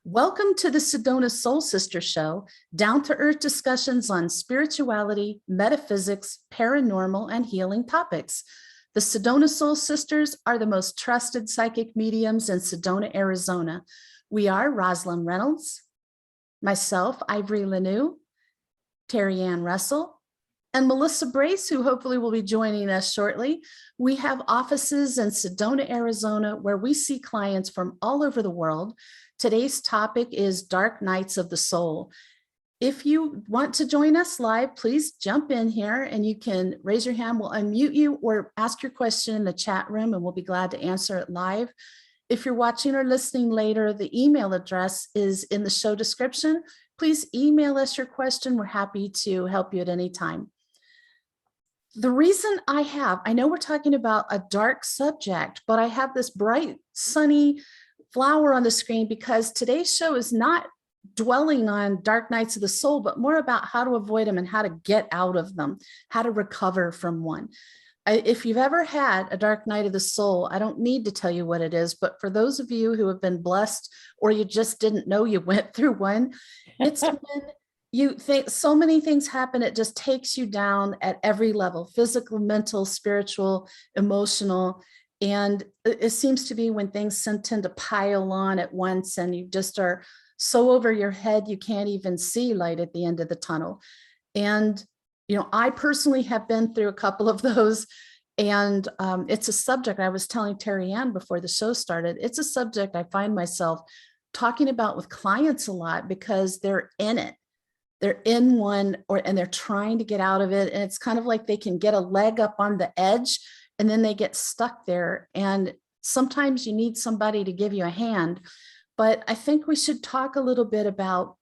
Welcome to the Sedona Soul Sisters show, down-to-earth discussions on spirituality, metaphysics, paranormal, and healing topics. The Sedona Soul Sisters are the most trusted psychic mediums in Sedona, Arizona. We are Rosalind Reynolds, myself, Ivory Lanou, Terri-ann Russell, and Melissa Brace, who hopefully will be joining us shortly. We have offices in Sedona, Arizona, where we see clients from all over the world. Today's topic is Dark Nights of the Soul. If you want to join us live, please jump in here and you can raise your hand. We'll unmute you or ask your question in the chat room and we'll be glad to answer it live. If you're watching or listening later, the email address is in the show description. Please email us your question. We're happy to help you at any time. The reason I know we're talking about a dark subject, but I have this bright, sunny flower on the screen because today's show is not dwelling on dark nights of the soul, but more about how to avoid them and how to get out of them, how to recover from one. If you've ever had a dark night of the soul, I don't need to tell you what it is, but for those of you who have been blessed or you just didn't know you went through one, it's when you think so many things happen, it just takes you down at every level, physical, mental, spiritual, emotional. And it seems to be when things tend to pile on at once and you just are so over your head, you can't even see light at the end of the tunnel. And, I personally have been through a couple of those. And it's a subject I was telling Terri-ann before the show started. It's a subject I find myself talking about with clients a lot because they're in it. They're in one and they're trying to get out of it. And it's kind of like they can get a leg up on the edge and then they get stuck there. And sometimes you need somebody to give you a hand. But I think we should talk a little bit about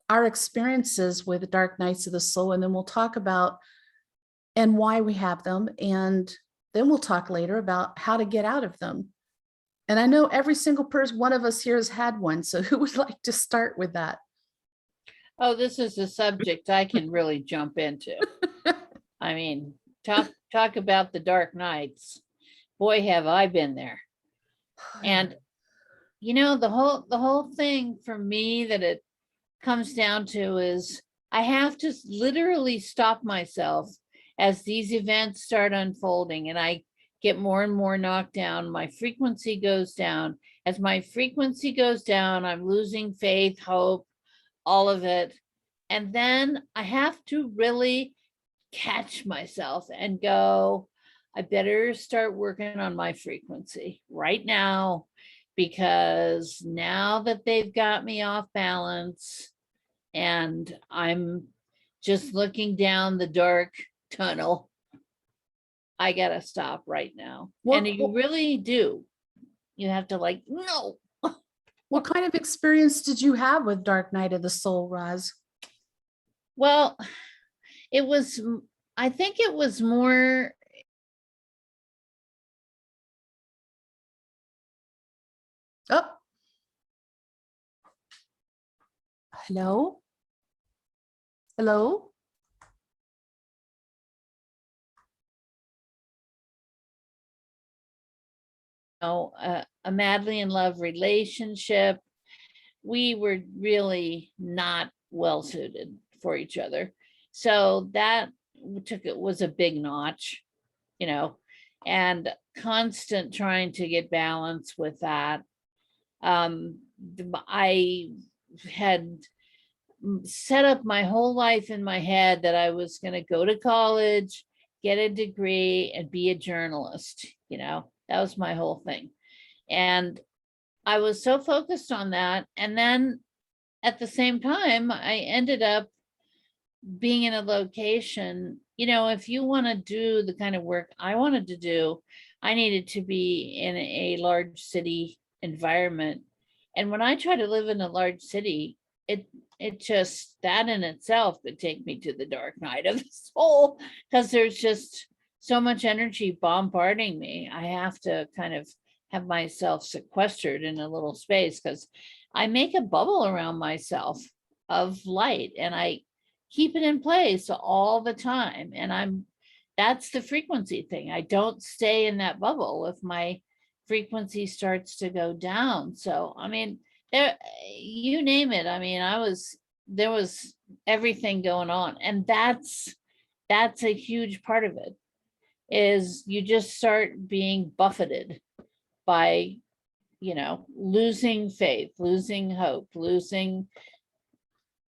our experiences with the dark nights of the soul. And then we'll talk about and why we have them. And then we'll talk later about how to get out of them. And I know every single person, one of us here has had one. So who would like to start with that? Oh, this is a subject I can really jump into. I mean, talk about the dark nights. Boy, have I been there. And the whole thing for me that it comes down to is I have to literally stop myself as these events start unfolding and I get more and more knocked down. My frequency goes down. As my frequency goes down, I'm losing faith, hope, all of it. And then I have to really catch myself and go, I better start working on my frequency right now, because now that they've got me off balance and I'm just looking down the dark tunnel, I gotta stop right now. And you really do. You have to no. What kind of experience did you have with Dark Night of the Soul, Roz? Well, I think it was more. Oh. Hello? Hello? A madly in love relationship. We were really not well suited for each other. So that was a big notch, and constant trying to get balance with that. I had set up my whole life in my head that I was going to go to college, get a degree, and be a journalist. That was my whole thing. And I was so focused on that. And then at the same time, I ended up being in a location, if you want to do the kind of work I wanted to do, I needed to be in a large city environment. And when I try to live in a large city, it just, that in itself could take me to the dark night of the soul, because there's just so much energy bombarding me. I have to kind of have myself sequestered in a little space because I make a bubble around myself of light and I keep it in place all the time. And that's the frequency thing. I don't stay in that bubble if my frequency starts to go down. So, I mean, there, you name it. I mean, there was everything going on. And that's a huge part of it, is you just start being buffeted by, losing faith, losing hope, losing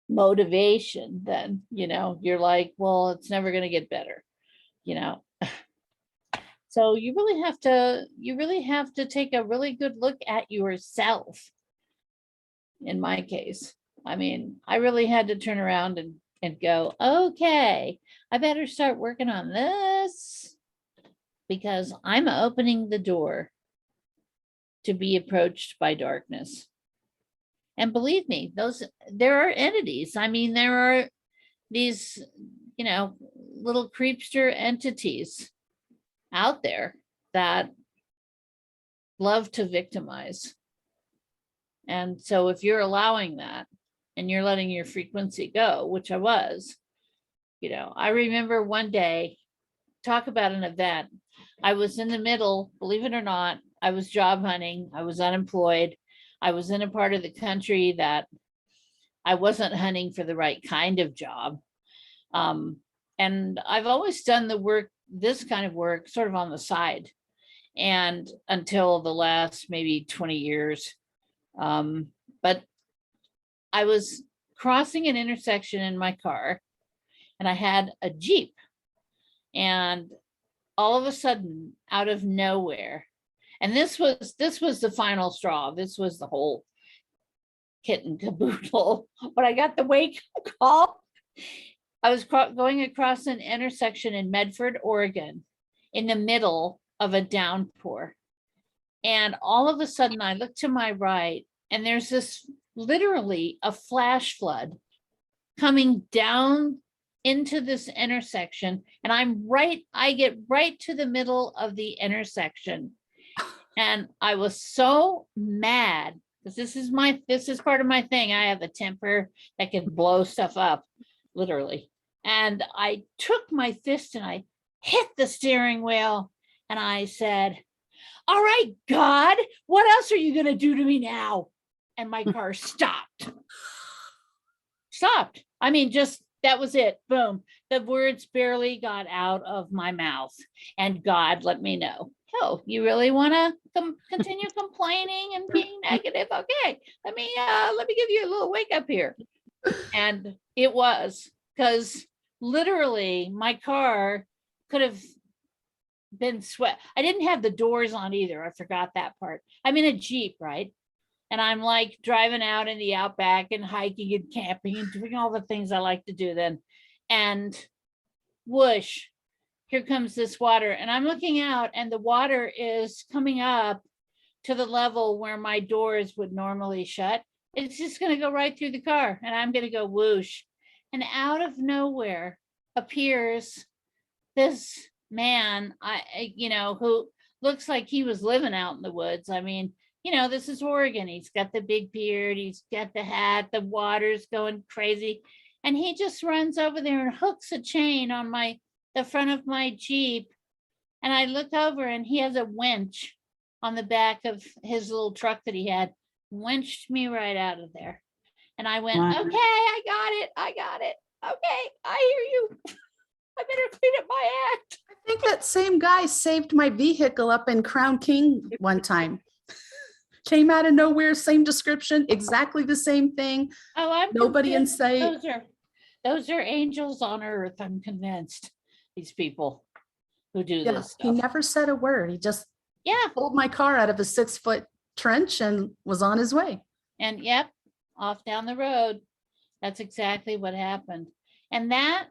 motivation. Then, you're like, well, it's never going to get better, you know. So you really have to take a really good look at yourself. In my case, I mean, I really had to turn around and go, okay, I better start working on this, because I'm opening the door to be approached by darkness. And believe me, there are entities. I mean, there are these, little creepster entities out there that love to victimize. And so if you're allowing that and you're letting your frequency go, which I was, I remember one day, talk about an event. I was in the middle, believe it or not, I was job hunting. I was unemployed. I was in a part of the country that I wasn't hunting for the right kind of job. And I've always done this kind of work sort of on the side. And until the last maybe 20 years. But I was crossing an intersection in my car, and I had a Jeep. And all of a sudden, out of nowhere, and this was the final straw. This was the whole kit and caboodle. But I got the wake call. I was going across an intersection in Medford, Oregon, in the middle of a downpour. And all of a sudden, I look to my right, and there's this literally a flash flood coming down into this intersection. And I get right to the middle of the intersection. And I was so mad, because this is part of my thing. I have a temper that can blow stuff up, literally. And I took my fist and I hit the steering wheel, and I said, all right, God, what else are you going to do to me now? And my car stopped. I mean, just, that was it. Boom. The words barely got out of my mouth. And God let me know, oh, you really want to continue complaining and being negative? Okay, let me give you a little wake up here. And it was, because literally my car could have been swept. I didn't have the doors on either. I forgot that part. I'm in a Jeep, right? And I'm like driving out in the outback and hiking and camping and doing all the things I like to do then. And whoosh, here comes this water. And I'm looking out, and the water is coming up to the level where my doors would normally shut. It's just going to go right through the car, and I'm going to go whoosh. And out of nowhere appears this man, who looks like he was living out in the woods. I mean, this is Oregon. He's got the big beard. He's got the hat. The water's going crazy. And he just runs over there and hooks a chain on the front of my Jeep. And I look over, and he has a winch on the back of his little truck that he had, winched me right out of there. And I went, Wow. okay, I got it. Okay, I hear you. I better clean up my act. I think that same guy saved my vehicle up in Crown King one time. Came out of nowhere, same description, exactly the same thing. Oh, I'm Nobody in convinced sight. those are angels on earth. I'm convinced. These people who do Yeah, this he stuff. never said a word. He just Yeah. pulled my car out of a 6-foot trench and was on his way. And yep, off down the road. That's exactly what happened. And that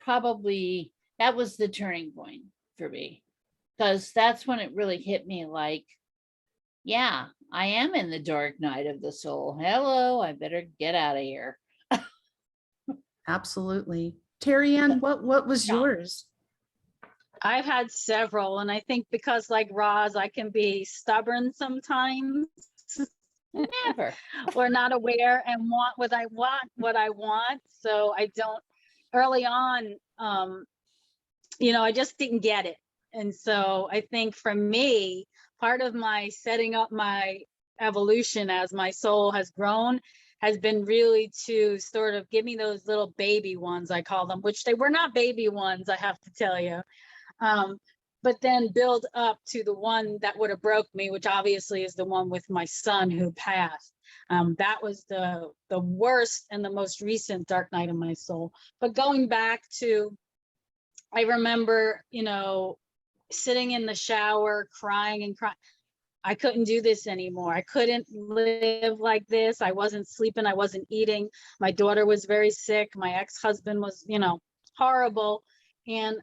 probably, that was the turning point for me, because that's when it really hit me like, yeah, I am in the dark night of the soul. Hello, I better get out of here. Absolutely. Terri-ann, what was Yeah. yours? I've had several, and I think because like Rozs, I can be stubborn sometimes. Never. Or not aware and want what I want. So I don't, early on, I just didn't get it. And so I think for me, part of my setting up my evolution as my soul has grown has been really to sort of give me those little baby ones, I call them, which they were not baby ones, I have to tell you. But then build up to the one that would have broke me, which obviously is the one with my son who passed. That was the worst and the most recent dark night of my soul. But going back to, I remember, you know, sitting in the shower, crying and crying. I couldn't do this anymore. I couldn't live like this. I wasn't sleeping. I wasn't eating. My daughter was very sick. My ex-husband was, you know, horrible. And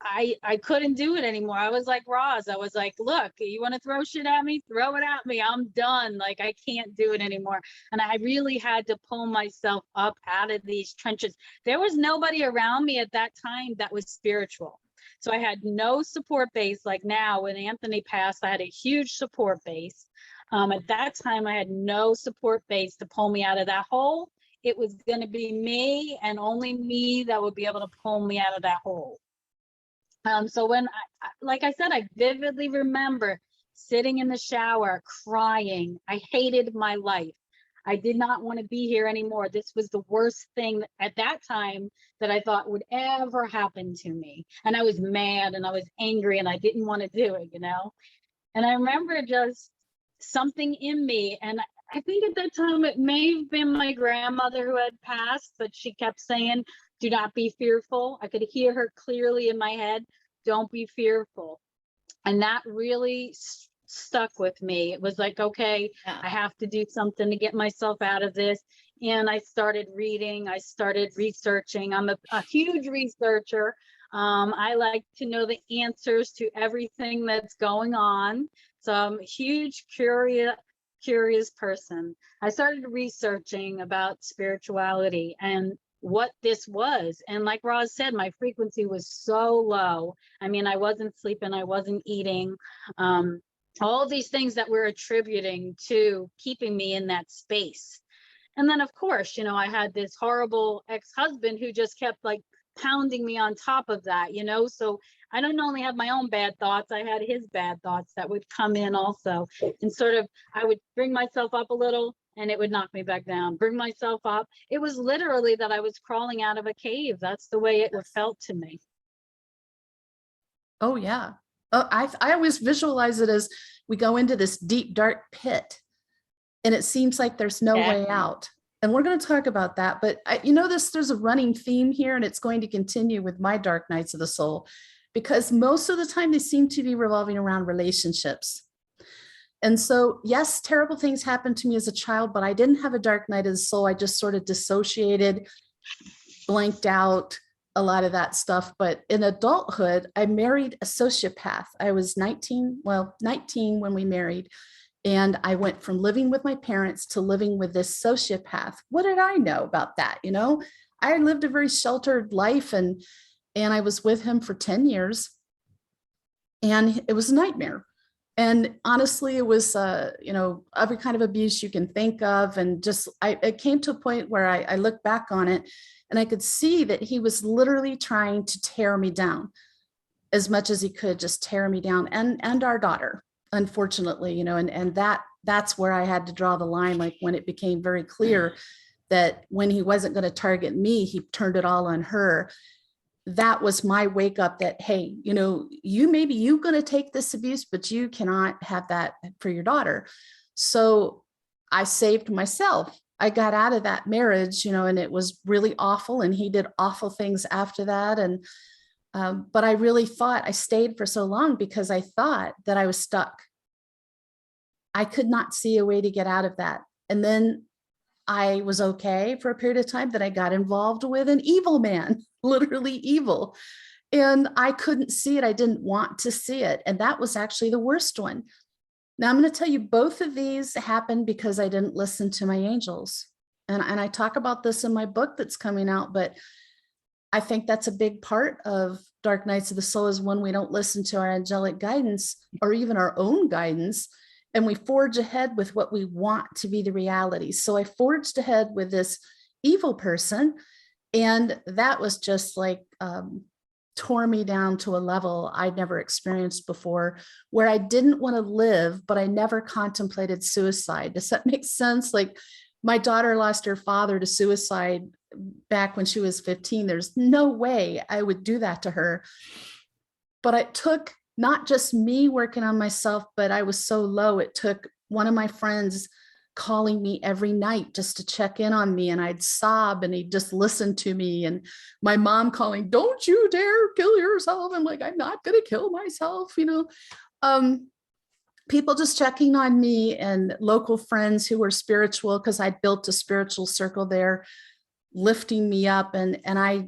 I couldn't do it anymore. I was like Rozs. I was like, look, you want to throw shit at me? Throw it at me. I'm done. Like, I can't do it anymore. And I really had to pull myself up out of these trenches. There was nobody around me at that time that was spiritual. So I had no support base. Like now, when Anthony passed, I had a huge support base. At that time, I had no support base to pull me out of that hole. It was going to be me and only me that would be able to pull me out of that hole. So when like I said, I vividly remember sitting in the shower, crying. I hated my life. I did not want to be here anymore. This was the worst thing at that time that I thought would ever happen to me. And I was mad and I was angry and I didn't want to do it, you know? And I remember just something in me. And I think at that time it may have been my grandmother who had passed, but she kept saying, do not be fearful. I could hear her clearly in my head. Don't be fearful. And that really stuck with me. It was like, okay, I have to do something to get myself out of this. And I started reading, I started researching. I'm a huge researcher. I like to know the answers to everything that's going on. So I'm a huge curious person. I started researching about spirituality and what this was. And like Rozs said, my frequency was so low. I mean, I wasn't sleeping, I wasn't eating. All these things that we're attributing to keeping me in that space. And then of course, you know, I had this horrible ex-husband who just kept like pounding me on top of that, you know? So I don't only have my own bad thoughts, I had his bad thoughts that would come in also. And sort of, I would bring myself up a little and it would knock me back down, bring myself up. It was literally that I was crawling out of a cave. That's the way it felt to me. Oh, yeah. I always visualize it as we go into this deep, dark pit and it seems like there's no way out. And we're going to talk about that. But you know, there's a running theme here, and it's going to continue with my dark nights of the soul, because most of the time they seem to be revolving around relationships. And so, yes, terrible things happened to me as a child, but I didn't have a dark night of the soul. I just sort of dissociated, blanked out, a lot of that stuff. But in adulthood, I married a sociopath. I was 19 when we married. And I went from living with my parents to living with this sociopath. What did I know about that? You know, I lived a very sheltered life and I was with him for 10 years and it was a nightmare. And honestly, it was, you know, every kind of abuse you can think of. And just, it came to a point where I look back on it and I could see that he was literally trying to tear me down as much as he could, just tear me down and our daughter, unfortunately, you know, and that's where I had to draw the line. Like when it became very clear that when he wasn't going to target me, he turned it all on her. That was my wake up that, hey, you know, you're going to take this abuse, but you cannot have that for your daughter. So I saved myself. I got out of that marriage, you know, and it was really awful. And he did awful things after that. And, but I really thought I stayed for so long because I thought that I was stuck. I could not see a way to get out of that. And then I was okay for a period of time. That I got involved with an evil man, literally evil. And I couldn't see it. I didn't want to see it. And that was actually the worst one. Now I'm going to tell you, both of these happened because I didn't listen to my angels. And I talk about this in my book that's coming out, but I think that's a big part of Dark Nights of the Soul, is when we don't listen to our angelic guidance or even our own guidance, and we forge ahead with what we want to be the reality. So I forged ahead with this evil person, and that was just like tore me down to a level I'd never experienced before, where I didn't want to live, but I never contemplated suicide. Does that make sense? Like, my daughter lost her father to suicide back when she was 15. There's no way I would do that to her. But it took not just me working on myself, but I was so low. It took one of my friends calling me every night just to check in on me, and I'd sob and he'd just listen to me, and my mom calling, don't you dare kill yourself. I'm like, I'm not going to kill myself, people just checking on me, and local friends who were spiritual, because I'd built a spiritual circle there, lifting me up, and I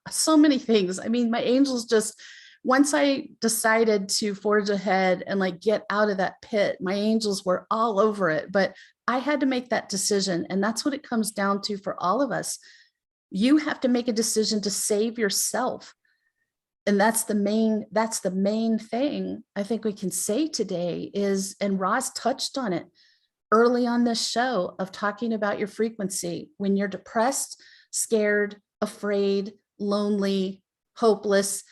so many things. I mean, my angels just, once I decided to forge ahead and like get out of that pit, my angels were all over it. But I had to make that decision. And that's what it comes down to for all of us. You have to make a decision to save yourself. And that's the main thing I think we can say today is, and Rozs touched on it early on this show, of talking about your frequency. When you're depressed, scared, afraid, lonely, hopeless,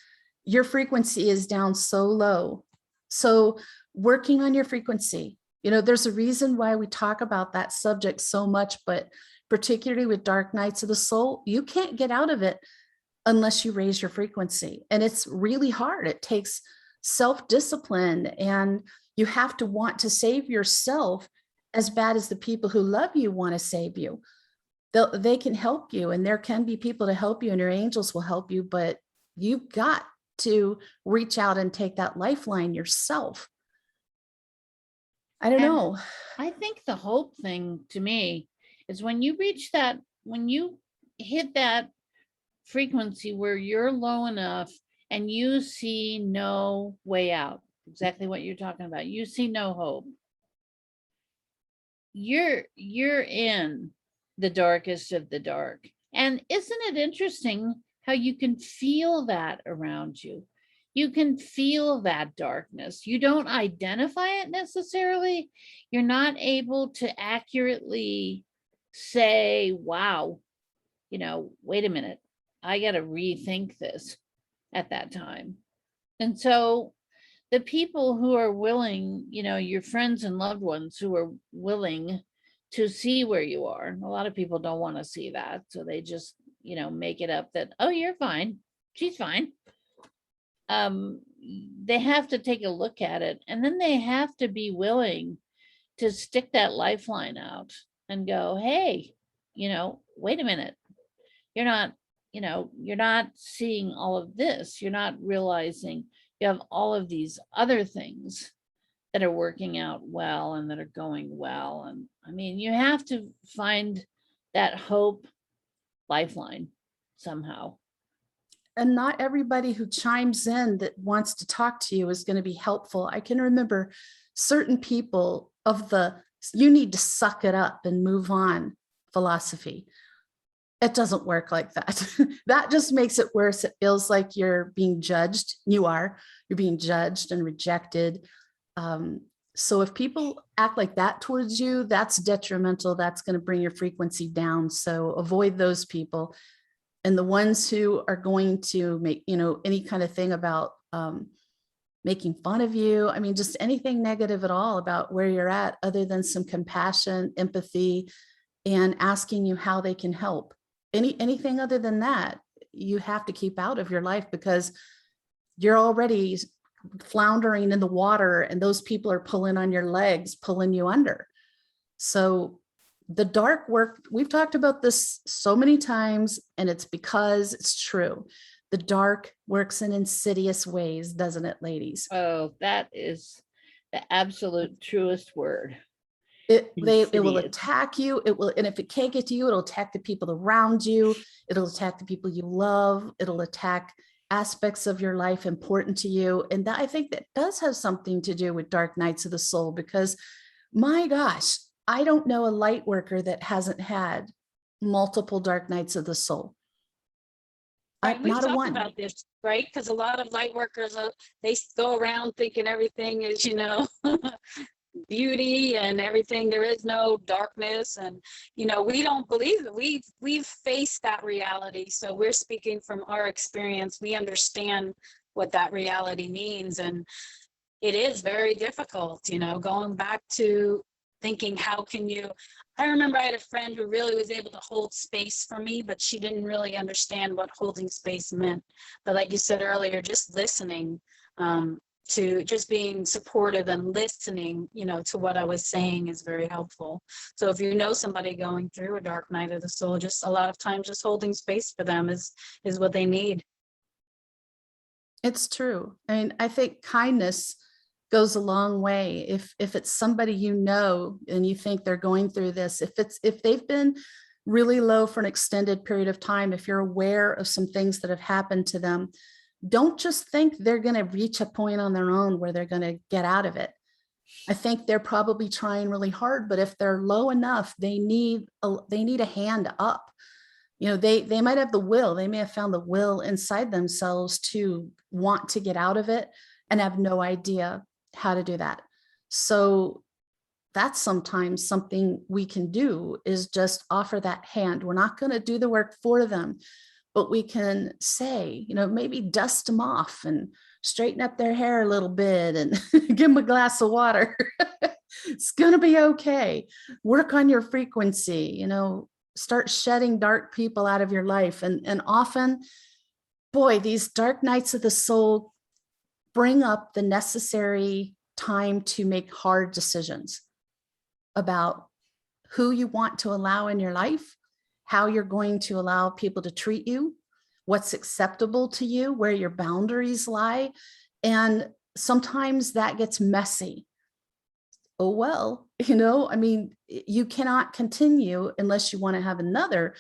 your frequency is down so low. So working on your frequency, there's a reason why we talk about that subject so much, but particularly with dark nights of the soul, you can't get out of it unless you raise your frequency. And it's really hard. It takes self-discipline, and you have to want to save yourself as bad as the people who love you want to save you. They can help you, and there can be people to help you, and your angels will help you, but you've got to reach out and take that lifeline yourself. I don't know. I think the hope thing to me is when you reach that, when you hit that frequency where you're low enough and you see no way out, exactly what you're talking about, you see no hope, you're in the darkest of the dark. And isn't it interesting how you can feel that around you? You can feel that darkness. You don't identify it necessarily. You're not able to accurately say, wow, wait a minute, I got to rethink this at that time. And so the people who are willing, your friends and loved ones who are willing to see where you are, a lot of people don't want to see that. So they just, make it up that, oh, you're fine, she's fine. They have to take a look at it, and then they have to be willing to stick that lifeline out and go, hey, wait a minute, you're not seeing all of this. You're not realizing you have all of these other things that are working out well and that are going well. And I mean, you have to find that hope lifeline somehow. And not everybody who chimes in that wants to talk to you is going to be helpful. I can remember certain people of the, you need to suck it up and move on philosophy. It doesn't work like that. That just makes it worse. It feels like you're being judged. You're being judged and rejected. So if people act like that towards you, that's detrimental. That's going to bring your frequency down. So avoid those people. And the ones who are going to make, any kind of thing about making fun of you. I mean, just anything negative at all about where you're at, other than some compassion, empathy, and asking you how they can help. Anything other than that, you have to keep out of your life, because you're already floundering in the water and those people are pulling on your legs, pulling you under. So the dark work, we've talked about this so many times, and it's because it's true. The dark works in insidious ways, doesn't it, ladies? Oh, that is the absolute truest word. It will attack you. It will, and if it can't get to you, it'll attack the people around you. It'll attack the people you love. It'll attack aspects of your life important to you. And that, I think that does have something to do with dark nights of the soul, because my gosh, I don't know a light worker that hasn't had multiple dark nights of the soul. Right, we've Not a talked one. about this, right? Because a lot of light workers, they go around thinking everything is, beauty and everything. There is no darkness, and we don't believe it. We've faced that reality, so we're speaking from our experience. We understand what that reality means, and it is very difficult, going back to thinking, how can you, I remember I had a friend who really was able to hold space for me, but she didn't really understand what holding space meant. But like you said earlier, just listening, to just being supportive and listening, to what I was saying is very helpful. So if you know somebody going through a dark night of the soul, just a lot of times just holding space for them is what they need. It's true. And I think kindness goes a long way. If it's somebody and you think they're going through this, if they've been really low for an extended period of time, if you're aware of some things that have happened to them, don't just think they're going to reach a point on their own where they're going to get out of it. I think they're probably trying really hard, but if they're low enough, they need a hand up. They might have the will, they may have found the will inside themselves to want to get out of it and have no idea how to do that. So that's sometimes something we can do, is just offer that hand. We're not going to do the work for them, but we can say, maybe dust them off and straighten up their hair a little bit and give them a glass of water. It's going to be okay. Work on your frequency, start shedding dark people out of your life. And often, boy, these dark nights of the soul bring up the necessary time to make hard decisions about who you want to allow in your life, how you're going to allow people to treat you, what's acceptable to you, where your boundaries lie. And sometimes that gets messy. Oh, well, you cannot continue unless you want to have another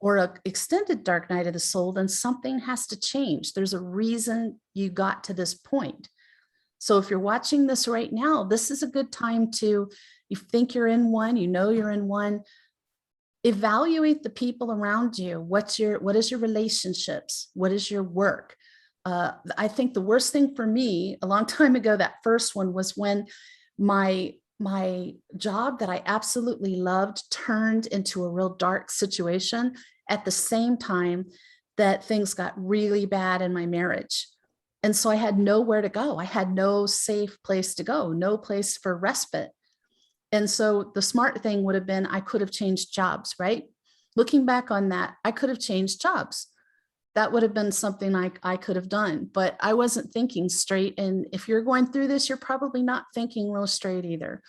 or an extended dark night of the soul. Then something has to change. There's a reason you got to this point. So if you're watching this right now, this is a good time to, you think you're in one, you're in one, evaluate the people around you. What is your relationships? What is your work? I think the worst thing for me a long time ago, that first one, was when my job that I absolutely loved turned into a real dark situation at the same time that things got really bad in my marriage. And so I had nowhere to go. I had no safe place to go, no place for respite. And so the smart thing would have been, I could have changed jobs, right? Looking back on that, I could have changed jobs. That would have been something I could have done, but I wasn't thinking straight. And if you're going through this, you're probably not thinking real straight either,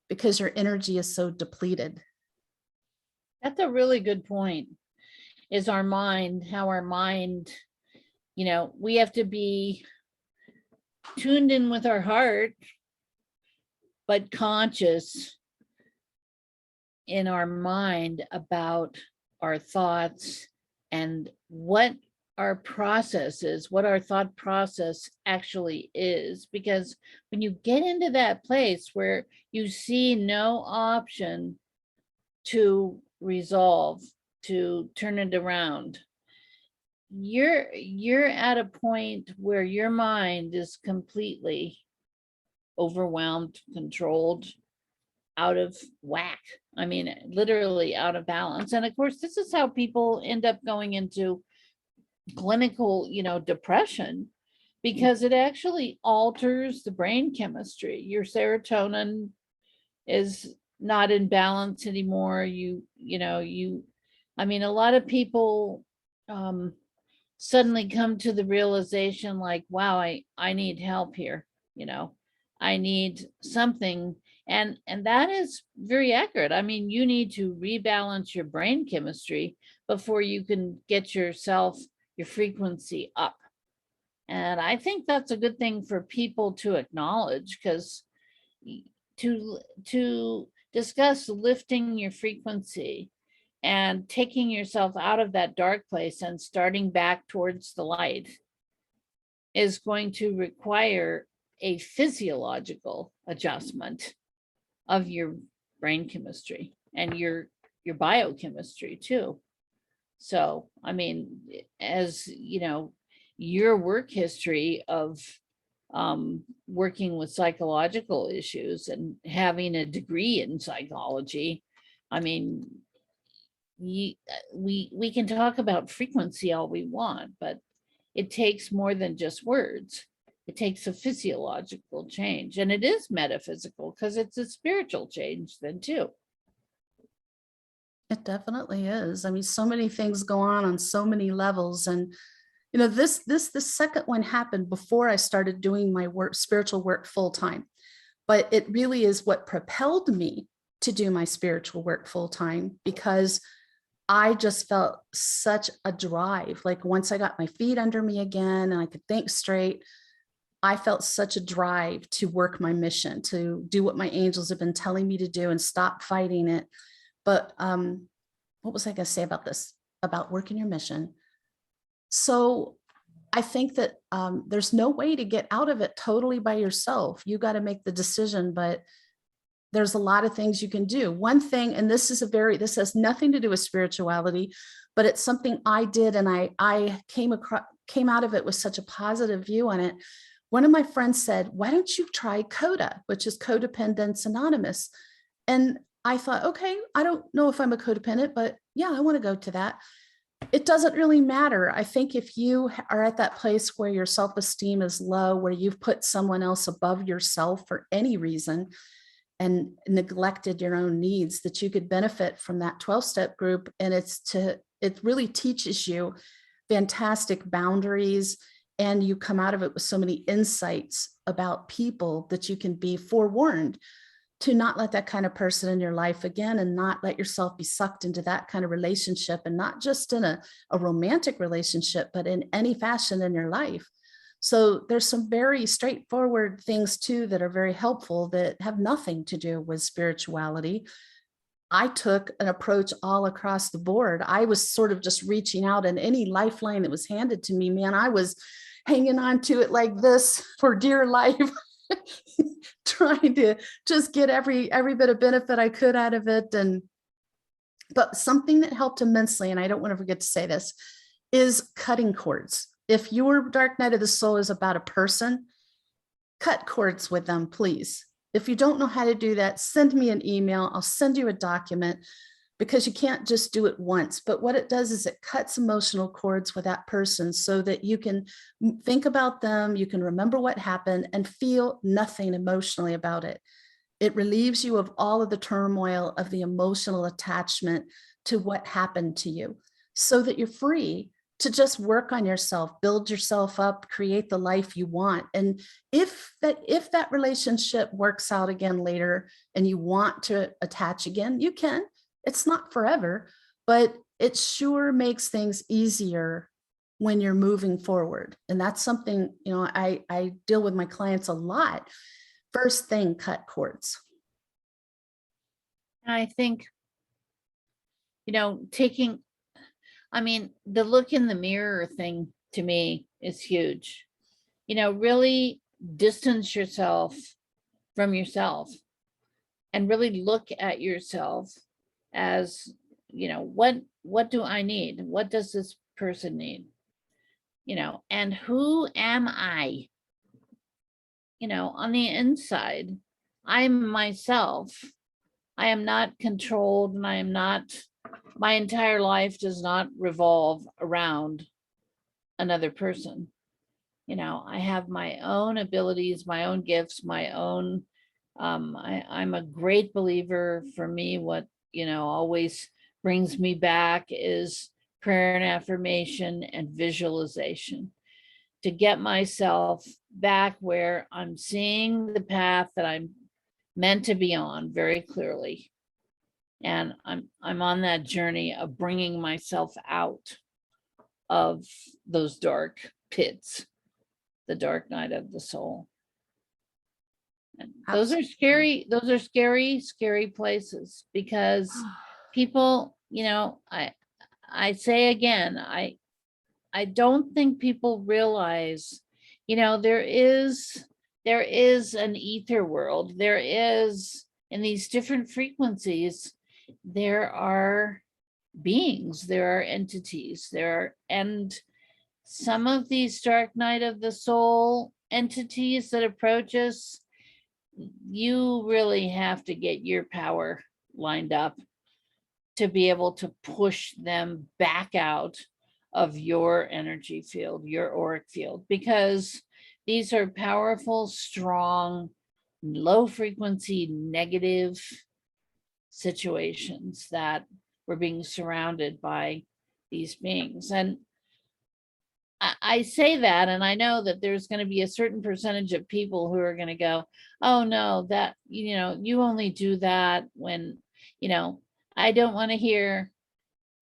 because your energy is so depleted. That's a really good point, is our mind, how our mind, we have to be tuned in with our heart, but conscious in our mind about our thoughts and what our process is, what our thought process actually is. Because when you get into that place where you see no option to resolve, to turn it around, you're at a point where your mind is completely overwhelmed, controlled, out of whack. I mean, literally out of balance. And of course, this is how people end up going into clinical, depression, because it actually alters the brain chemistry. Your serotonin is not in balance anymore. I mean, a lot of people suddenly come to the realization like, wow, I need help here. I need something. And that is very accurate. I mean, you need to rebalance your brain chemistry before you can get your frequency up. And I think that's a good thing for people to acknowledge, because to discuss lifting your frequency and taking yourself out of that dark place and starting back towards the light is going to require a physiological adjustment of your brain chemistry and your biochemistry too. So, I mean, as your work history of working with psychological issues and having a degree in psychology. I mean, we can talk about frequency all we want, but it takes more than just words. It takes a physiological change, and it is metaphysical because it's a spiritual change then too. It definitely is. I mean, so many things go on so many levels. And, you know, the second one happened before I started doing my work, spiritual work full time. But it really is what propelled me to do my spiritual work full time, because I just felt such a drive. Like once I got my feet under me again and I could think straight, I felt such a drive to work my mission, to do what my angels have been telling me to do and stop fighting it. But what was I going to say about this, about working your mission? So I think that there's no way to get out of it totally by yourself. You got to make the decision, but there's a lot of things you can do. One thing, and this has nothing to do with spirituality, but it's something I did, and I came out of it with such a positive view on it. One of my friends said, "Why don't you try CODA," which is Codependence Anonymous? And I thought, okay, I don't know if I'm a codependent, but yeah, I want to go to that. It doesn't really matter. I think if you are at that place where your self-esteem is low, where you've put someone else above yourself for any reason and neglected your own needs, that you could benefit from that 12-step group. And it really teaches you fantastic boundaries, and you come out of it with so many insights about people that you can be forewarned to not let that kind of person in your life again, and not let yourself be sucked into that kind of relationship, and not just in a romantic relationship, but in any fashion in your life. So there's some very straightforward things too that are very helpful that have nothing to do with spirituality. I took an approach all across the board. I was sort of just reaching out, and any lifeline that was handed to me, man, I was hanging on to it like this for dear life. Trying to just get every bit of benefit I could out of it. But something that helped immensely, and I don't want to forget to say this, is cutting cords. If your dark night of the soul is about a person, cut cords with them, please. If you don't know how to do that, send me an email. I'll send you a document, because you can't just do it once. But what it does is it cuts emotional cords with that person so that you can think about them, you can remember what happened and feel nothing emotionally about it. It relieves you of all of the turmoil of the emotional attachment to what happened to you, so that you're free to just work on yourself, build yourself up, create the life you want. And if that relationship works out again later and you want to attach again, you can. It's not forever, but it sure makes things easier when you're moving forward. And that's something, you know, I deal with my clients a lot. First thing, cut cords. I think, you know, the look in the mirror thing to me is huge. You know, really distance yourself from yourself and really look at yourself as, you know, what do I need? What does this person need? You know, and who am I? You know, on the inside, I'm myself. I am not controlled, and my entire life does not revolve around another person. You know, I have my own abilities, my own gifts, my own, I'm a great believer. For me, what, you know, always brings me back is prayer and affirmation and visualization, to get myself back where I'm seeing the path that I'm meant to be on very clearly. And I'm on that journey of bringing myself out of those dark pits, the dark night of the soul. And those are scary places, because people, you know, I say again, I don't think people realize, you know, there is an ether world. There is, in these different frequencies, there are beings, there are entities, and some of these dark night of the soul entities that approach us, you really have to get your power lined up to be able to push them back out of your energy field, your auric field, because these are powerful, strong, low frequency, negative situations that we're being surrounded by these beings. And I say that, and I know that there's going to be a certain percentage of people who are going to go, oh no, that, you only do that when, I don't want to hear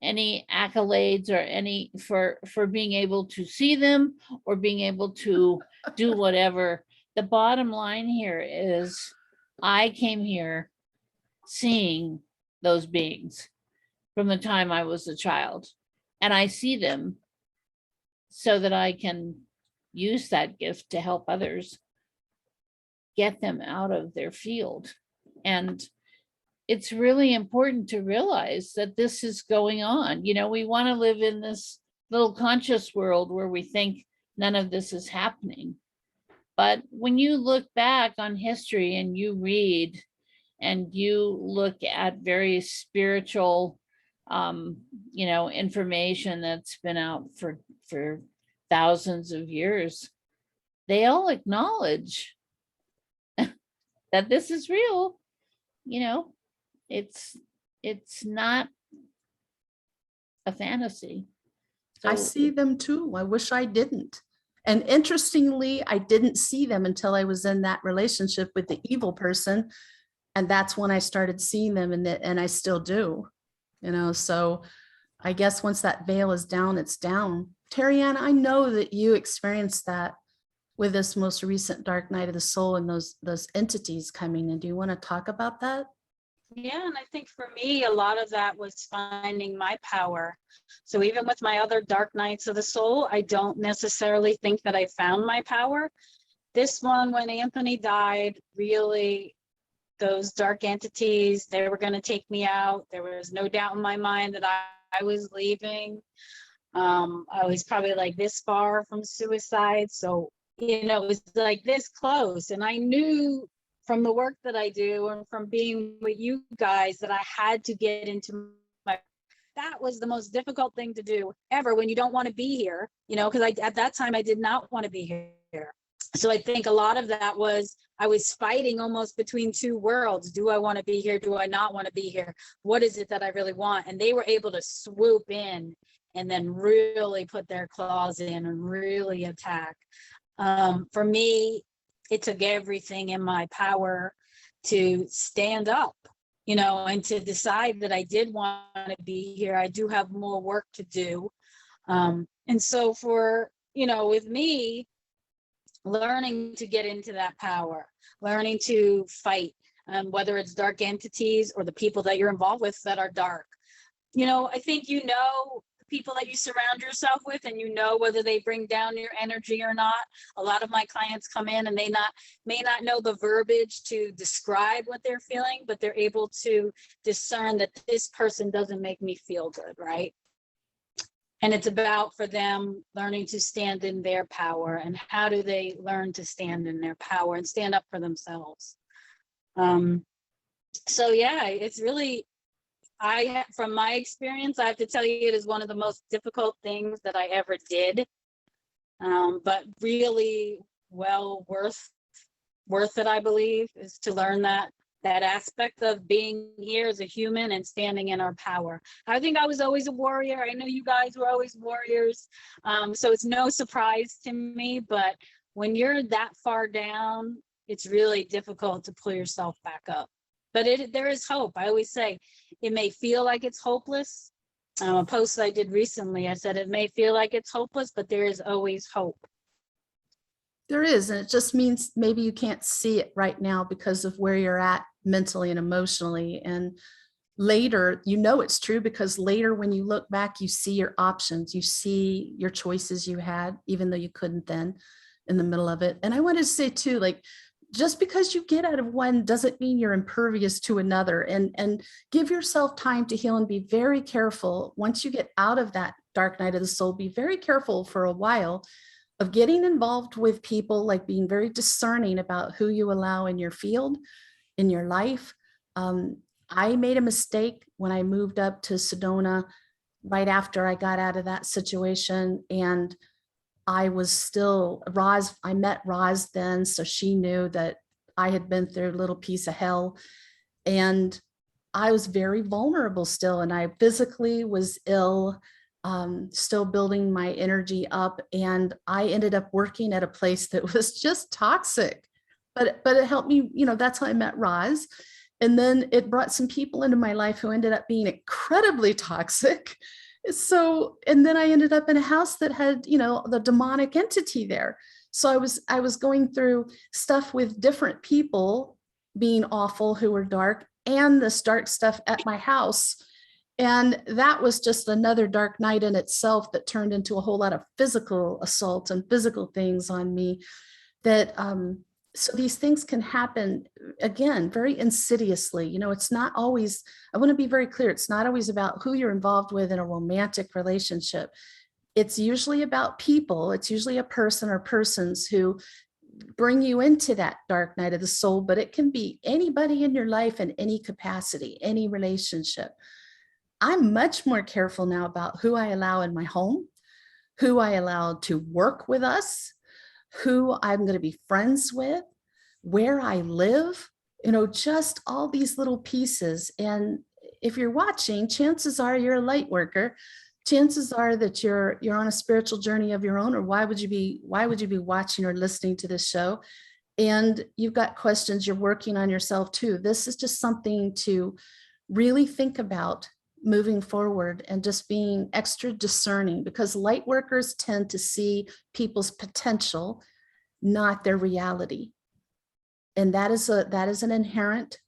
any accolades or any for being able to see them or being able to do whatever. The bottom line here is I came here seeing those beings from the time I was a child, and I see them so that I can use that gift to help others get them out of their field. And it's really important to realize that this is going on. We want to live in this little conscious world where we think none of this is happening. But when you look back on history and you read and you look at very spiritual, information that's been out for thousands of years, they all acknowledge that this is real. It's not a fantasy. I see them too. I wish I didn't. And interestingly, I didn't see them until I was in that relationship with the evil person. And that's when I started seeing them, and I still do, so I guess once that veil is down, it's down. Terri-ann, I know that you experienced that with this most recent dark night of the soul and those entities coming in. Do you want to talk about that? Yeah, and I think for me, a lot of that was finding my power. So even with my other dark nights of the soul, I don't necessarily think that I found my power. This one, when Anthony died, really, those dark entities, they were going to take me out. There was no doubt in my mind that I was leaving. I was probably like this far from suicide. So, it was like this close. And I knew from the work that I do and from being with you guys that I had to get into that was the most difficult thing to do ever when you don't want to be here, because at that time I did not want to be here. So I think a lot of that was I was fighting almost between two worlds. Do I want to be here? Do I not want to be here? What is it that I really want? And they were able to swoop in and then really put their claws in and really attack. For me, it took everything in my power to stand up, and to decide that I did want to be here. I do have more work to do. And so for, with me, learning to get into that power, learning to fight, whether it's dark entities or the people that you're involved with that are dark. I think people that you surround yourself with, and whether they bring down your energy or not. A lot of my clients come in and they may not know the verbiage to describe what they're feeling, but they're able to discern that this person doesn't make me feel good, right? And it's about for them learning to stand in their power. And how do they learn to stand in their power and stand up for themselves? So yeah, it's really, from my experience, I have to tell you, it is one of the most difficult things that I ever did, but really well worth it, I believe, is to learn that aspect of being here as a human and standing in our power. I think I was always a warrior. I know you guys were always warriors, so it's no surprise to me, but when you're that far down, it's really difficult to pull yourself back up. But there is hope. I always say it may feel like it's hopeless. A post I did recently, I said it may feel like it's hopeless, but there is always hope. There is, and it just means maybe you can't see it right now because of where you're at mentally and emotionally. And later, it's true, because later when you look back, you see your options, you see your choices you had, even though you couldn't then in the middle of it. And I wanted to say too, just because you get out of one doesn't mean you're impervious to another, and give yourself time to heal and be very careful. Once you get out of that dark night of the soul, be very careful for a while of getting involved with people, like being very discerning about who you allow in your field, in your life. I made a mistake when I moved up to Sedona right after I got out of that situation. And I was still, Rozs, I met Rozs then, so she knew that I had been through a little piece of hell. And I was very vulnerable still, and I physically was ill, still building my energy up. And I ended up working at a place that was just toxic, but it helped me, that's how I met Rozs. And then it brought some people into my life who ended up being incredibly toxic. So, and then I ended up in a house that had, the demonic entity there. So I was going through stuff with different people being awful who were dark, and this dark stuff at my house. And that was just another dark night in itself that turned into a whole lot of physical assault and physical things on me that, so these things can happen, again, very insidiously. It's not always, I want to be very clear, it's not always about who you're involved with in a romantic relationship. It's usually about people. It's usually a person or persons who bring you into that dark night of the soul, but it can be anybody in your life in any capacity, any relationship. I'm much more careful now about who I allow in my home, who I allow to work with us, who I'm going to be friends with, where I live, just all these little pieces. And if you're watching, chances are you're a light worker. Chances are that you're on a spiritual journey of your own, or why would you be watching or listening to this show? And you've got questions, you're working on yourself too. This is just something to really think about moving forward, and just being extra discerning, because light workers tend to see people's potential, not their reality. And that is an inherent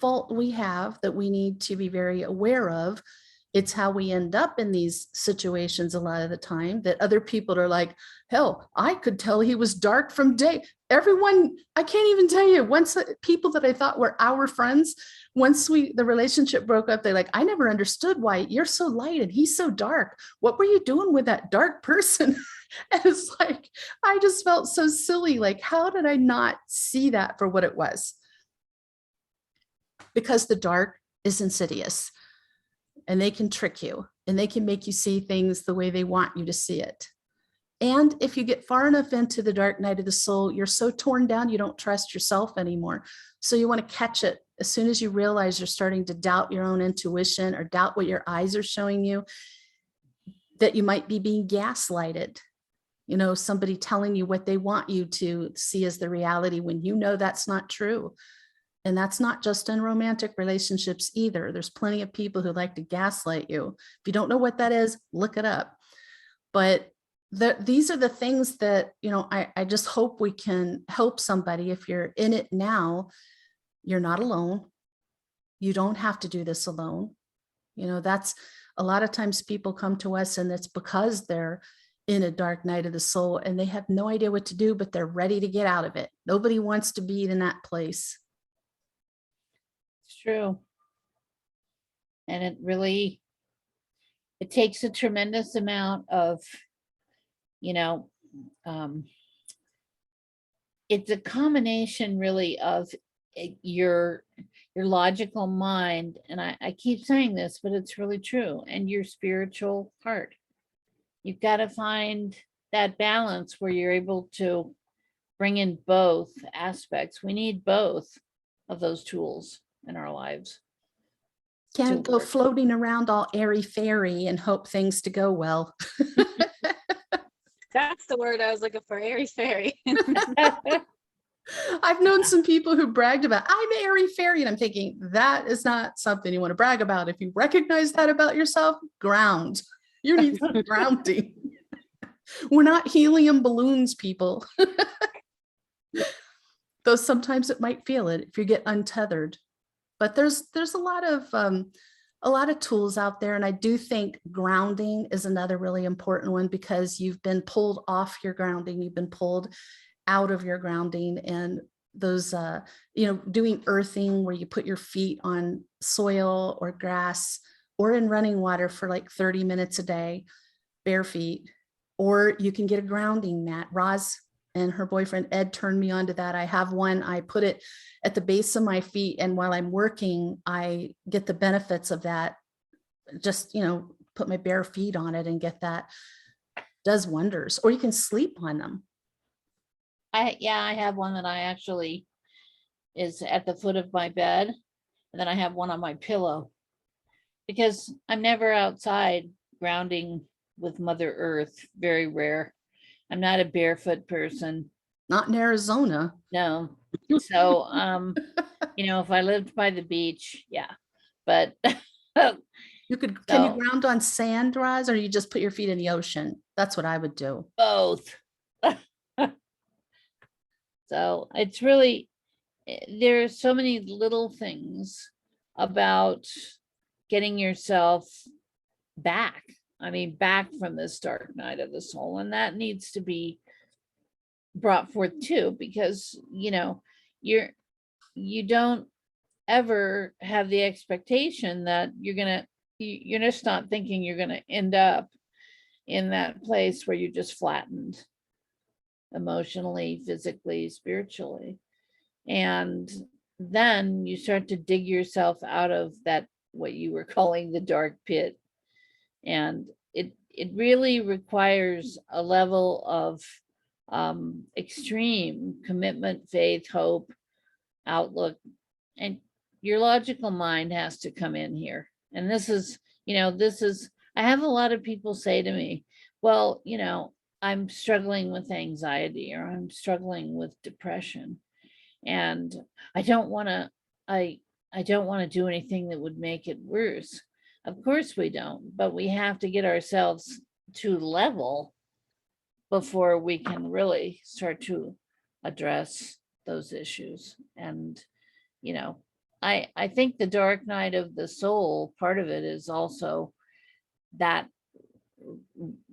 fault we have that we need to be very aware of. It's how we end up in these situations a lot of the time, that other people are like, hell, I could tell he was dark from day. Everyone, I can't even tell you, once people that I thought were our friends, once the relationship broke up, they're like, I never understood why you're so light and he's so dark. What were you doing with that dark person? And it's like, I just felt so silly. Like, how did I not see that for what it was? Because the dark is insidious, and they can trick you, and they can make you see things the way they want you to see it. And if you get far enough into the dark night of the soul, you're so torn down, you don't trust yourself anymore. So you want to catch it as soon as you realize you're starting to doubt your own intuition, or doubt what your eyes are showing you, that you might be being gaslighted. Somebody telling you what they want you to see as the reality, when that's not true. And that's not just in romantic relationships either. There's plenty of people who like to gaslight you. If you don't know what that is, look it up. But these are the things that, I just hope we can help somebody. If you're in it now, you're not alone. You don't have to do this alone. That's a lot of times people come to us, and it's because they're in a dark night of the soul and they have no idea what to do, but they're ready to get out of it. Nobody wants to be in that place. It's true. And it takes a tremendous amount of, it's a combination really of your logical mind, and I keep saying this, but it's really true, and your spiritual heart. You've got to find that balance where you're able to bring in both aspects. We need both of those tools in our lives. Can't go floating around all airy-fairy and hope things to go well. That's the word I was looking for, airy-fairy. I've known some people who bragged about, I'm airy-fairy, and I'm thinking, that is not something you want to brag about. If you recognize that about yourself, ground. You need some grounding. We're not helium balloons, people. Though sometimes it might feel it if you get untethered. But there's a lot of tools out there, and I do think grounding is another really important one, because you've been pulled off your grounding, you've been pulled out of your grounding, and those doing earthing, where you put your feet on soil or grass or in running water for like 30 minutes a day, bare feet, or you can get a grounding mat. Roz and her boyfriend Ed turned me on to that. I have one. I put it at the base of my feet, and while I'm working, I get the benefits of that. Just, put my bare feet on it and get that. Does wonders. Or you can sleep on them. I have one that I actually is at the foot of my bed, and then I have one on my pillow because I'm never outside grounding with Mother Earth. Very rare. I'm not a barefoot person. Not in Arizona. No. So, if I lived by the beach, yeah, but Can you So- ground on sand, Roz, or you just put your feet in the ocean? That's what I would do. both. So it's really, there are so many little things about getting yourself back. I mean, back from this dark night of the soul. And that needs to be brought forth too, because, you don't ever have the expectation that you're just not thinking you're going to end up in that place where you just flattened emotionally, physically, spiritually. And then you start to dig yourself out of that, what you were calling the dark pit. And it really requires a level of extreme commitment, faith, hope, outlook, and your logical mind has to come in here. And this is, I have a lot of people say to me, well, I'm struggling with anxiety, or I'm struggling with depression, and I don't want to do anything that would make it worse. Of course we don't, but we have to get ourselves to level before we can really start to address those issues. And, I think the dark night of the soul, part of it is also that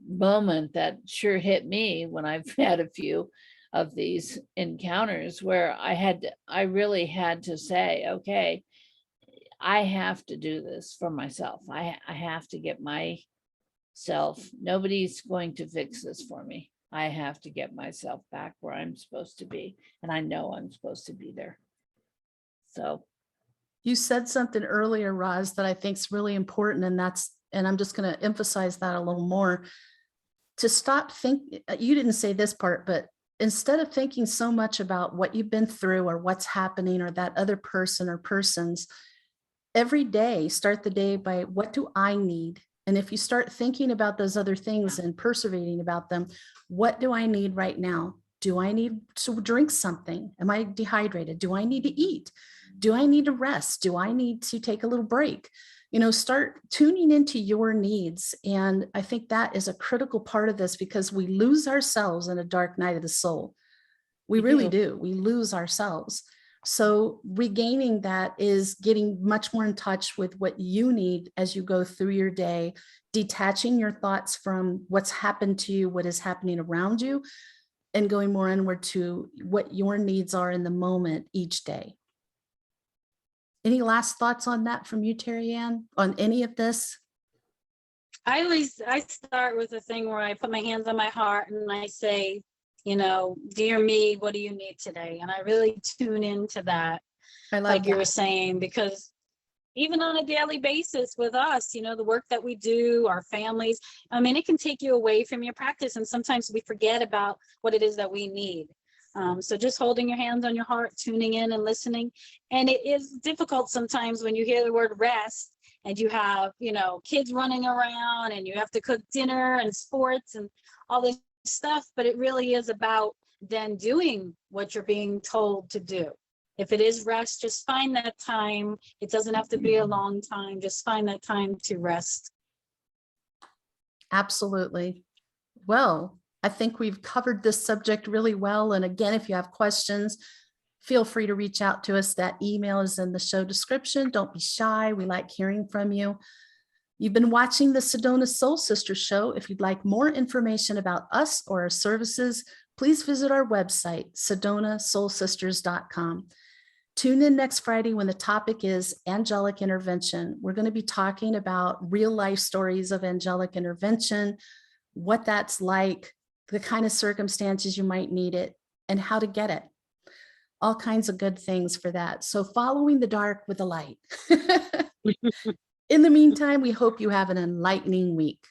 moment that sure hit me when I've had a few of these encounters where I really had to say, okay, I have to do this for myself. I have to get myself, nobody's going to fix this for me. I have to get myself back where I'm supposed to be. And I know I'm supposed to be there. So You said something earlier, Roz, that I think is really important. And I'm just going to emphasize that a little more. To stop thinking, you didn't say this part, but instead of thinking so much about what you've been through or what's happening or that other person or persons, every day, start the day by, what do I need? And if you start thinking about those other things and perseverating about them, what do I need right now? Do I need to drink something? Am I dehydrated? Do I need to eat? Do I need to rest? Do I need to take a little break? Start tuning into your needs. And I think that is a critical part of this, because we lose ourselves in a dark night of the soul. We really do. We lose ourselves. So regaining that is getting much more in touch with what you need as you go through your day, detaching your thoughts from what's happened to you, what is happening around you, and going more inward to what your needs are in the moment each day. Any last thoughts on that from you, Terri-ann, on any of this? I start with a thing where I put my hands on my heart and I say, dear me, what do you need today? And I really tune into that, I like you were that. saying, because even on a daily basis with us, the work that we do, our families, it can take you away from your practice. And sometimes we forget about what it is that we need. So just holding your hands on your heart, tuning in and listening. And it is difficult sometimes when you hear the word rest and you have, kids running around and you have to cook dinner and sports and all this stuff. But it really is about then doing what you're being told to do. If it is rest, just find that time. It doesn't have to be a long time. Just find that time to rest. Absolutely. Well, I think we've covered this subject really well. And again, if you have questions, feel free to reach out to us. That email is in the show description. Don't be shy. We like hearing from you. You've been watching the Sedona Soul Sisters show. If you'd like more information about us or our services, please visit our website, sedonasoulsisters.com. Tune in next Friday when the topic is Angelic Intervention. We're going to be talking about real life stories of angelic intervention, what that's like, the kind of circumstances you might need it, and how to get it. All kinds of good things for that. So following the dark with the light. In the meantime, we hope you have an enlightening week.